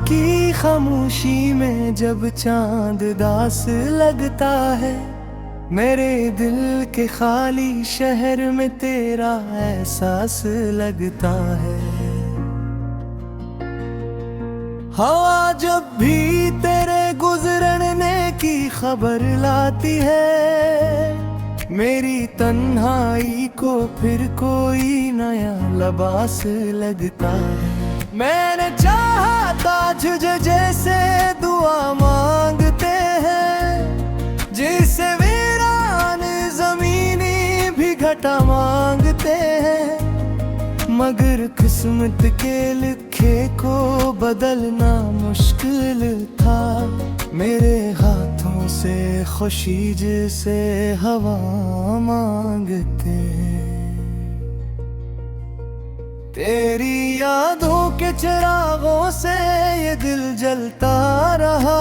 की खामोशी में जब चांद दास लगता है, मेरे दिल के खाली शहर में तेरा एहसास लगता है। हवा जब भी तेरे गुजरने की खबर लाती है, मेरी तन्हाई को फिर कोई नया लिबास लगता है। मैंने चाहा था तुझे जैसे दुआ मांगते हैं, जिसे वीरान जमीनी भी घटा मांगते हैं, मगर किस्मत के लिखे को बदलना मुश्किल था। मेरे हाथों से खुशी जिसे हवा मांगते हैं, तेरी यादों के चिरागों से ये दिल जलता रहा।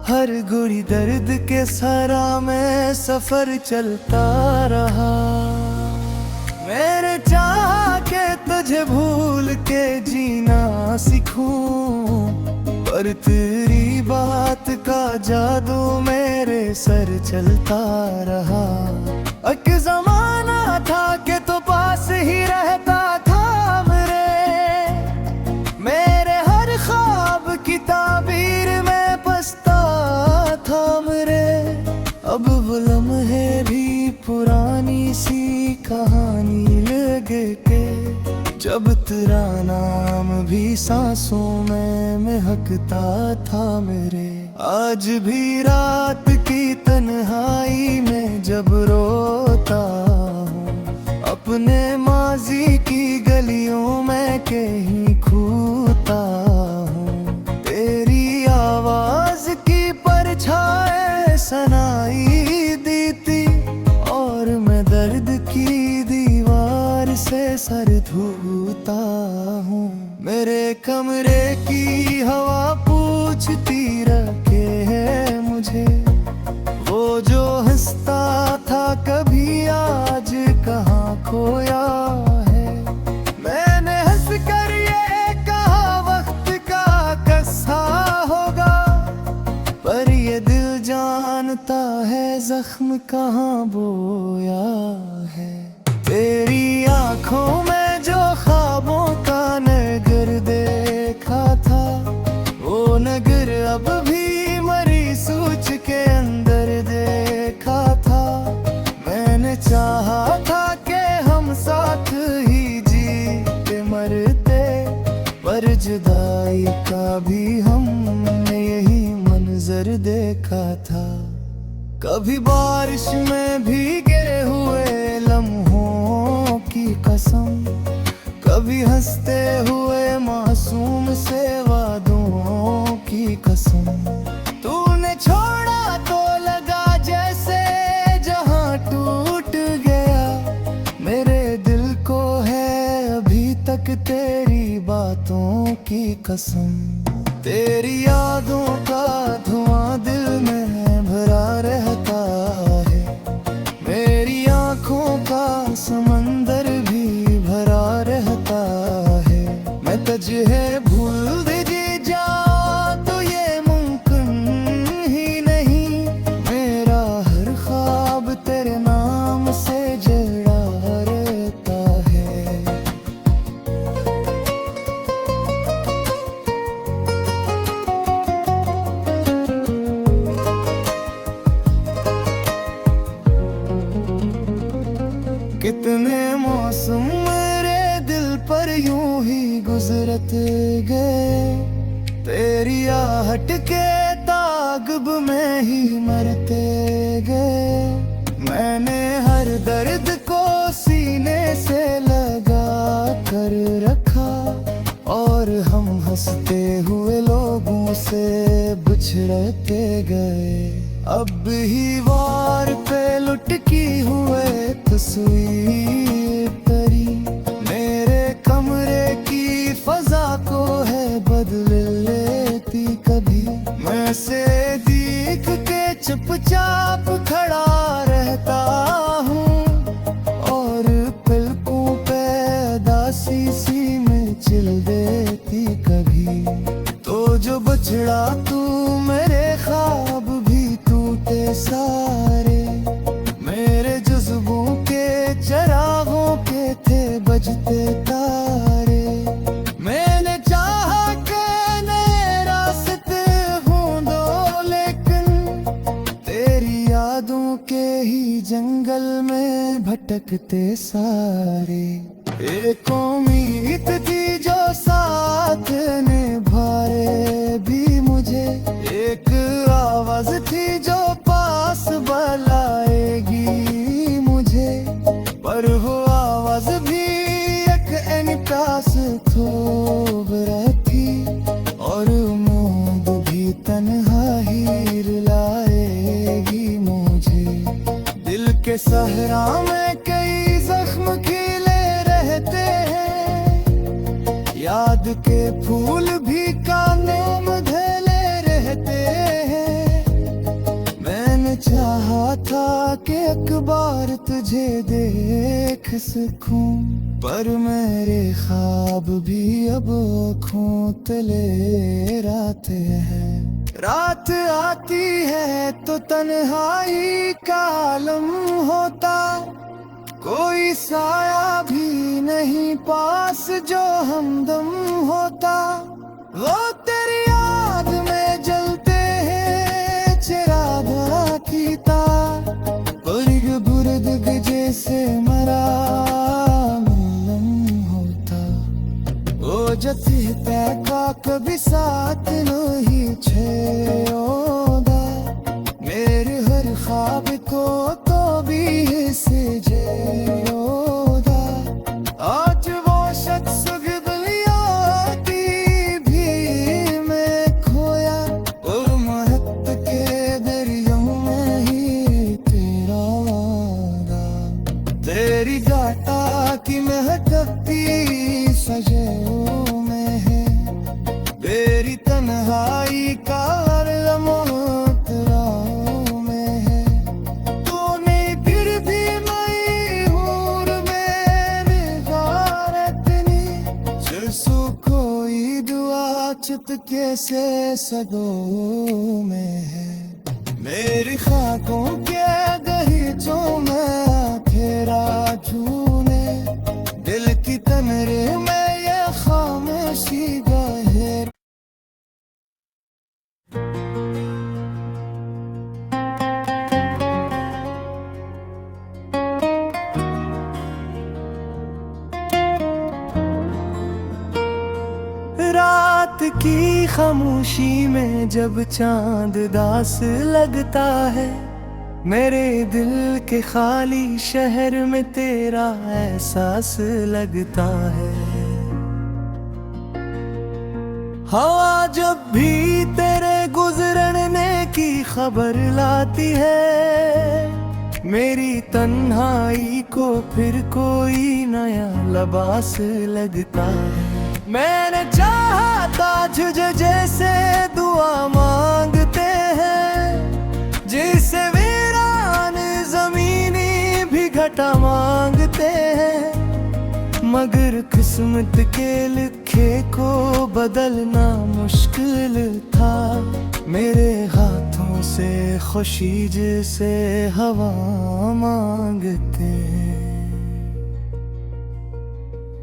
हर गुरी दर्द के सरा में सफर चलता रहा। मेरे चाह के तुझे भूल के जीना सीखूं, पर तेरी बात का जादू मेरे सर चलता रहा। एक जमाना था कि तो पास ही रहता था मेरे हर ख्वाब की ताबीर में बसता था मेरे। अब वो लम्हे भी पुरानी सी कहानी लगे के, जब तेरा नाम भी सांसों में महकता था मेरे। आज भी रात की तन्हाई में जब रोता हूँ, अपने माजी की गलियों में कहीं खूता हूँ, तेरी आवाज की परछाई सनाई दी थी, और मैं दर्द की दीवार से सर धोता हूँ। मेरे कमरे की हवा पूछती रखे है मुझे, वो जो हंसता था कभी आज कहाँ खोया है। मैंने हंस कर ये कहा वक्त का कस्सा होगा, पर ये दिल जानता है जख्म कहाँ बोया है। तेरी आंखों में जो ख्वाबों का नगर देखा था, वो नगर अब भी मरी सूच के अंदर देखा था। मैंने चाहा था कि हम साथ ही जीते मरते, पर जुदाई का भी हमने यही मंजर देखा था। कभी बारिश में भीगे हुए लम्हों की कसम, कभी हंसते हुए मासूम से वादों की कसम। तूने छोड़ा तो लगा जैसे जहां टूट गया, मेरे दिल को है अभी तक तेरी बातों की कसम। तेरी यादों का धुआं दिल में भरा रहता है, मेरी आंखों का समंदर भी भरा रहता है। मैं तुझे भूल भी जाऊं तो ये मुमकिन ही नहीं, मेरा हर ख्वाब तेरे नाम से जड़ा रहता है। कितने मौसम मेरे दिल पर यूं ही गुजरत गए, तेरी आहट के तागब में ही मरते गए। मैंने हर दर्द को सीने से लगा कर रखा, और हम हंसते हुए लोगों से बिछड़ते गए। अब ही वार पे लुटकी हुए तस्वीर तेरी, मेरे कमरे की फजा को है बदल लेती कभी। मैं से देख के चुपचाप खड़ा रहता हूँ, और पलकों पे दासी सी में चिल देती कभी। उजड़ा तू मेरे ख्वाब भी टूटे सारे, मेरे जज्बों के चरागों के थे बजते तारे। मैंने चाहा कि नए रास्ते ढूंढो, लेकिन तेरी यादों के ही जंगल में भटकते सारे। एक उम्मीद थी जो साथ निभाए भी मुझे, एक आवाज थी जो पास बुलाएगी मुझे, पर वो आवाज भी एक एहसास थोप रहती, और उम्मीद भी तन्हाई रुलाएगी मुझे। दिल के सहरा में कई जख्म खिले रहते हैं, याद के फूल भी कानों में धैले रहते हैं। मैंने चाहा था कि एक बार तुझे देख सकूं, पर मेरे ख्वाब भी अब आँखों तले रात है। रात आती है तो तन्हाई का आलम होता, कोई साया भी नहीं पास जो हमदम होता। वो तेरी याद में जलते हैं चिराग की तार, बुर्ग बुर्द जैसे मरा मिलन होता। वो जति पैका कभी साथ नहीं छोड़ा, मेरे हर ख्वाब को तो भी से जोड़ा। आज वो शख्स गलियाती भी मैं खोया, और महत्व के दरियाओं में ही तेरा वादा। तेरी गाटा की महकती सजों में है, तेरी तन्हाई का हर लम्हा तेराओं में है। तूने फिर भी मई हूर में निगारतनी, जैसो कोई दुआ चुपके से सदों में है। मेरी खाकों के दहीचों में फेरा झूने, दिल की तनरे में ये खामोशी गहर। रात की खामोशी में जब चांद दास लगता है, मेरे दिल के खाली शहर में तेरा एहसास लगता है। हवा जब भी तेरे गुजरने की खबर लाती है, मेरी तन्हाई को फिर कोई नया लिबास लगता है। मैंने चाहा था तुझे जैसे दुआ मांगते हैं, जिसे वीरान जमीनी भी घटा मांगते हैं, मगर किस्मत के लिखे को बदलना मुश्किल था। मेरे हाथों से खुशी जिसे हवा मांगते हैं,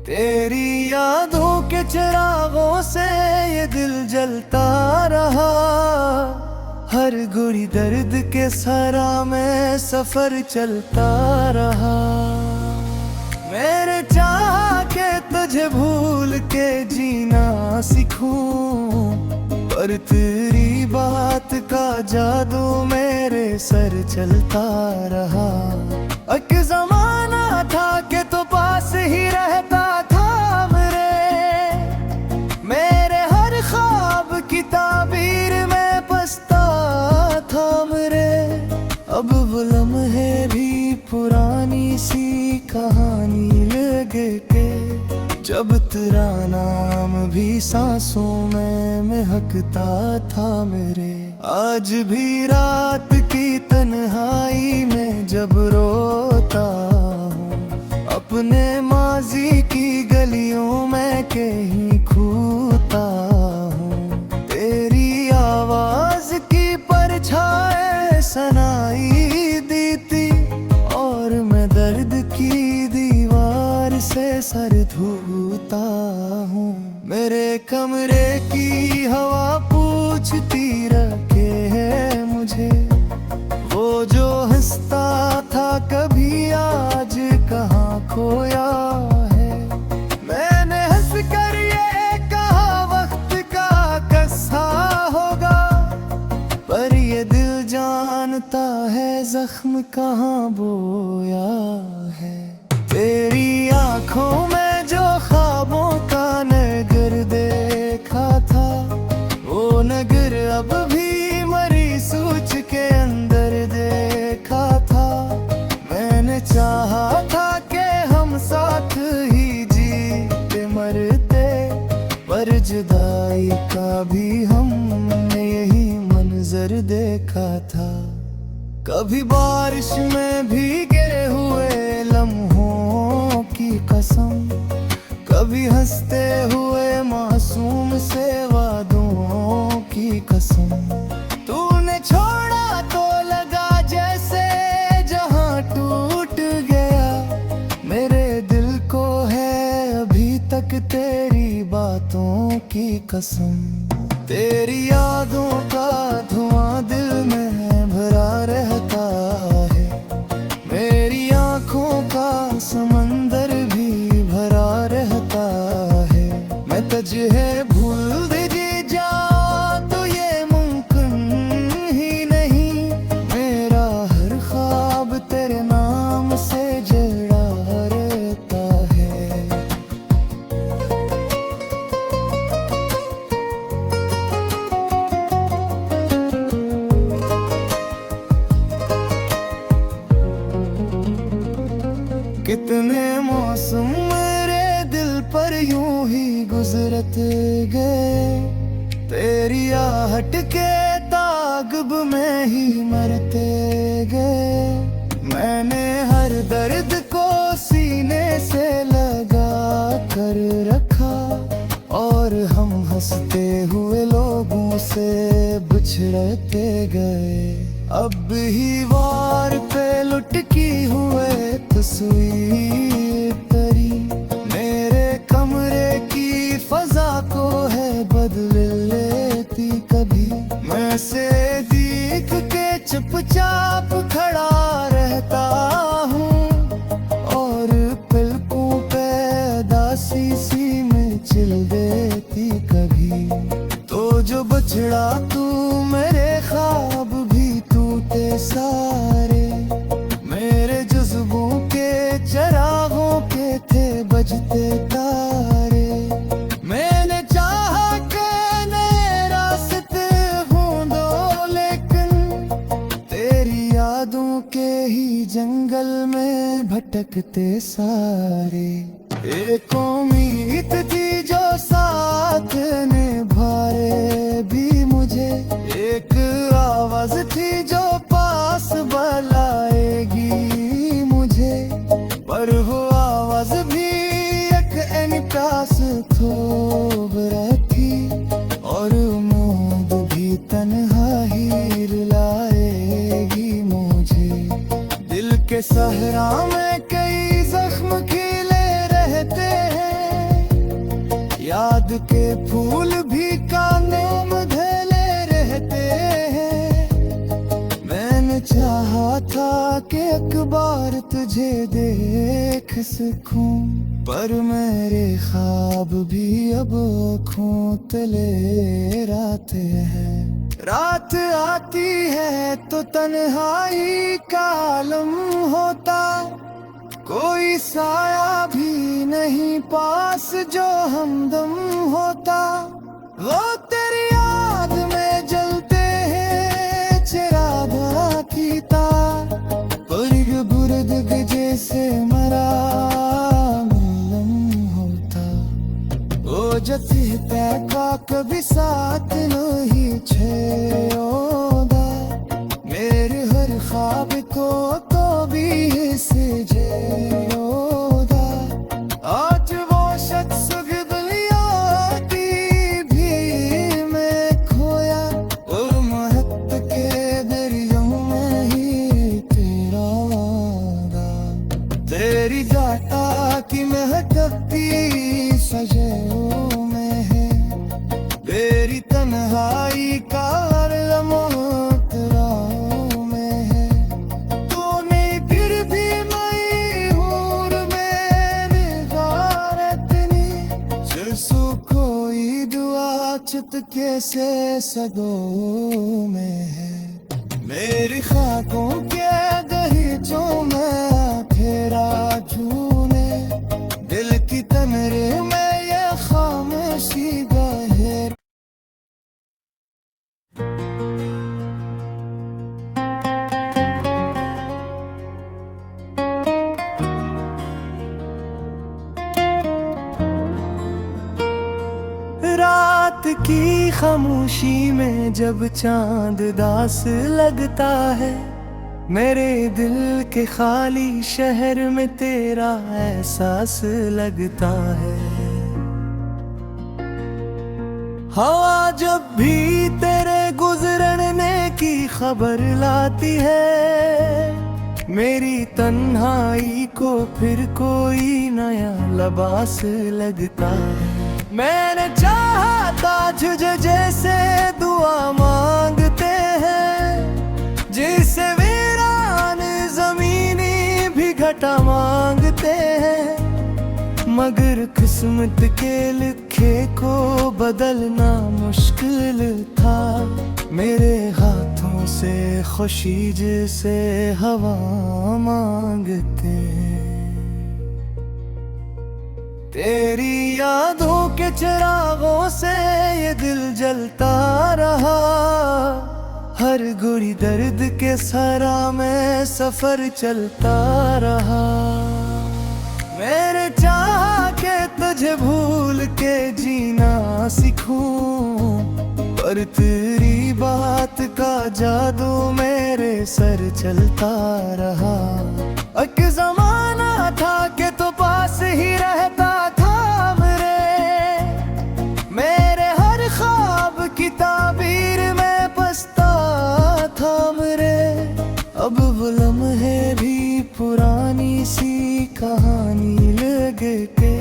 तेरी यादों के चिरागों से ये दिल जलता रहा। हर गुड़ी दर्द के सरा में सफर चलता रहा। मेरे चाह के तुझे भूल के जीना सीखूं, पर तेरी बात का जादू मेरे सर चलता रहा। एक जमाना था कि तो पास ही रहता था मेरे हर ख्वाब की ताबीर में बसता था मेरे। अब वो लम्हे भी पुरानी सी कहानी लगे के, जब तेरा नाम भी सांसों में महकता था मेरे। आज भी रात की तन्हाई में जब रोता हूँ, अपने माजी की गलियों में कहीं खूता हूँ, तेरी जख्म कहाँ बोया है। तेरी आंखों में जो ख्वाबों का नगर देखा था, वो नगर अब भी मरी सूच के अंदर देखा था। मैंने चाहा था कि हम साथ ही जीते मरते, पर जुदाई का भी हमने यही मंजर देखा था। कभी बारिश में भीगे हुए लम्हों की कसम, कभी हंसते हुए मासूम से वादों की कसम। तूने छोड़ा तो लगा जैसे जहां टूट गया, मेरे दिल को है अभी तक तेरी बातों की कसम। तेरी यादों का धुआं दिल में भरा रहता है, मेरी आंखों का समंदर भी भरा रहता है। मैं तुझे भूल भी जाऊं तो ये मुमकिन ही नहीं, मेरा हर ख्वाब तेरे नाम से जड़ा रहता है। कितने मौसम मेरे दिल पर यूं ही गुजरत गए, तेरी आहट के तागब में ही मरते गए। मैंने हर दर्द को सीने से लगा कर रखा, और हम हंसते हुए लोगों से बिछड़ते गए। अब ही वार पे लुटकी हुए तस्वीर तरी, मेरे कमरे की फजा को है बदल लेती कभी। मैं से देख के चुपचाप खड़ा रहता हूँ, और पलकों पे दासी सी मिल देती कभी। तो जो बछड़ा तू मेरे ख्वाब भी टूटे सारे, मेरे जज्बों के चरागों के थे बजते तारे। मैंने चाहा कि नए रास्ते ढूंढो, लेकिन तेरी यादों के ही जंगल में भटकते सारे। एक उम्मीद थी जो साथ निभाए भी मुझे, एक आवाज थी जो पास बुलाएगी मुझे, पर वो आवाज भी एक एहसास थोब रखी, और उम्मीद भी तन्हा ही रुलाएगी मुझे। दिल के सहरा में कई जख्म खिले रहते हैं, याद के फूल भी कानों में धैले रहते हैं। मैंने चाहा था कि एक बार तुझे देख सकूं, पर मेरे ख्वाब भी अब आँखों तले रात है। रात आती है तो तन्हाई का आलम होता, कोई साया भी नहीं पास जो हमदम होता। वो तेरी याद में जलते हैं चिरागा की तार, परिग बुर्द जैसे मरा मिलम होता। ओ जति का कभी साथ नहीं छोड़ा, मेरे हर ख्वाब को भी से जोड़ा। आज वो शख्स दुनिया की भी मैं खोया, और महत्व के दरियों में ही तेरा वादा। तेरी गाता की महकती सजों में है, तेरी तन्हाई का हर लम्हा तेराओं में है। तूने फिर भी मई हूर में निगारतनी, जैसो कोई दुआ चुपके से सदों में है। मेरी खाकों के दहीचों में फेरा झूले, दिल की तमरे में ये खामोशी गहर। रात की खामोशी में जब चांद दास लगता है, मेरे दिल के खाली शहर में तेरा एहसास लगता है। हवा जब भी तेरे गुजरने की खबर लाती है, मेरी तन्हाई को फिर कोई नया लिबास लगता है। मैंने चाहा था तुझे जैसे दुआ मांगते हैं, जिसे वीरान जमीनी भी घटा मांगते हैं, मगर किस्मत के लिखे को बदलना मुश्किल था। मेरे हाथों से खुशी जिसे हवा मांगते हैं, तेरी यादों के चिरागों से ये दिल जलता रहा। हर गुड़ी दर्द के सरा में सफर चलता रहा। मेरे चाह के तुझे भूल के जीना सीखूं, पर तेरी बात का जादू मेरे सर चलता रहा। एक जमाना था कि तो पास ही रहता था मेरे हर ख्वाब की ताबीर में बसता था मेरे। अब वो लम्हे भी पुरानी सी कहानी लगे के,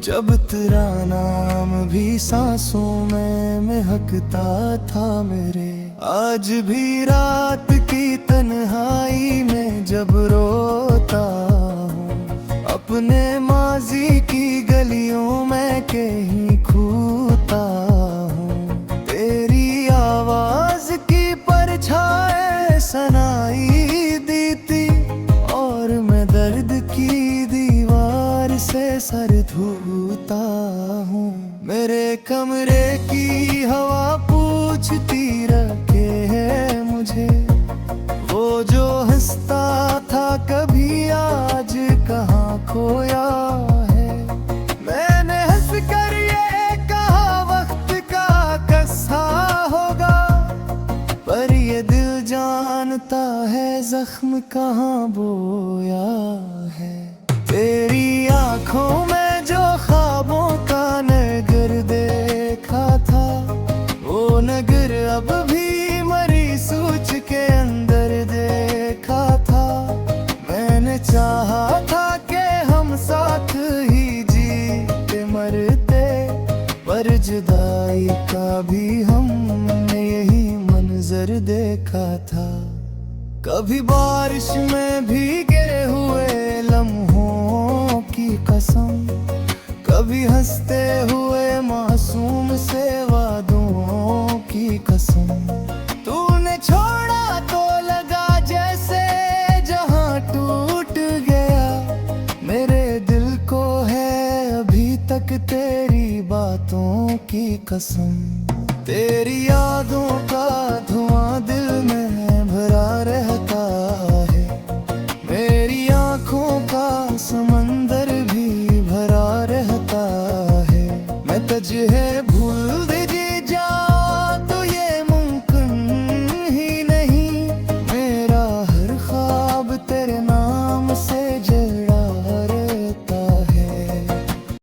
जब तेरा नाम भी सांसों में महकता था मेरे। आज भी रात की तन्हाई में जब रोता हूँ, अपने माजी की गलियों में कहीं खूता हूँ, तेरी आवाज की परछाई सनाई दी थी, और मैं दर्द की दीवार से सर धोता हूँ। मेरे कमरे की हवा पूछती रखे है मुझे, वो जो हंसता था कभी आज कहाँ खोया है। मैंने हंस कर ये कहा वक्त का कस्सा होगा, पर ये दिल जानता है जख्म कहाँ बोया है। तेरी आंखों में जो ख्वाबों का नगर देखा था, वो नगर अब भी मरी सोच के अंदर देखा था। मैंने चाहा था कि हम साथ ही जीते मरते, पर जुदाई का भी हमने यही मंजर देखा था। कभी बारिश में भीगे हुए लम्हों की कसम, कभी हंसते हुए मासूम से वादों की कसम। तूने छोड़ा तो लगा जैसे जहां टूट गया, मेरे दिल को है अभी तक तेरी बातों की कसम। तेरी यादों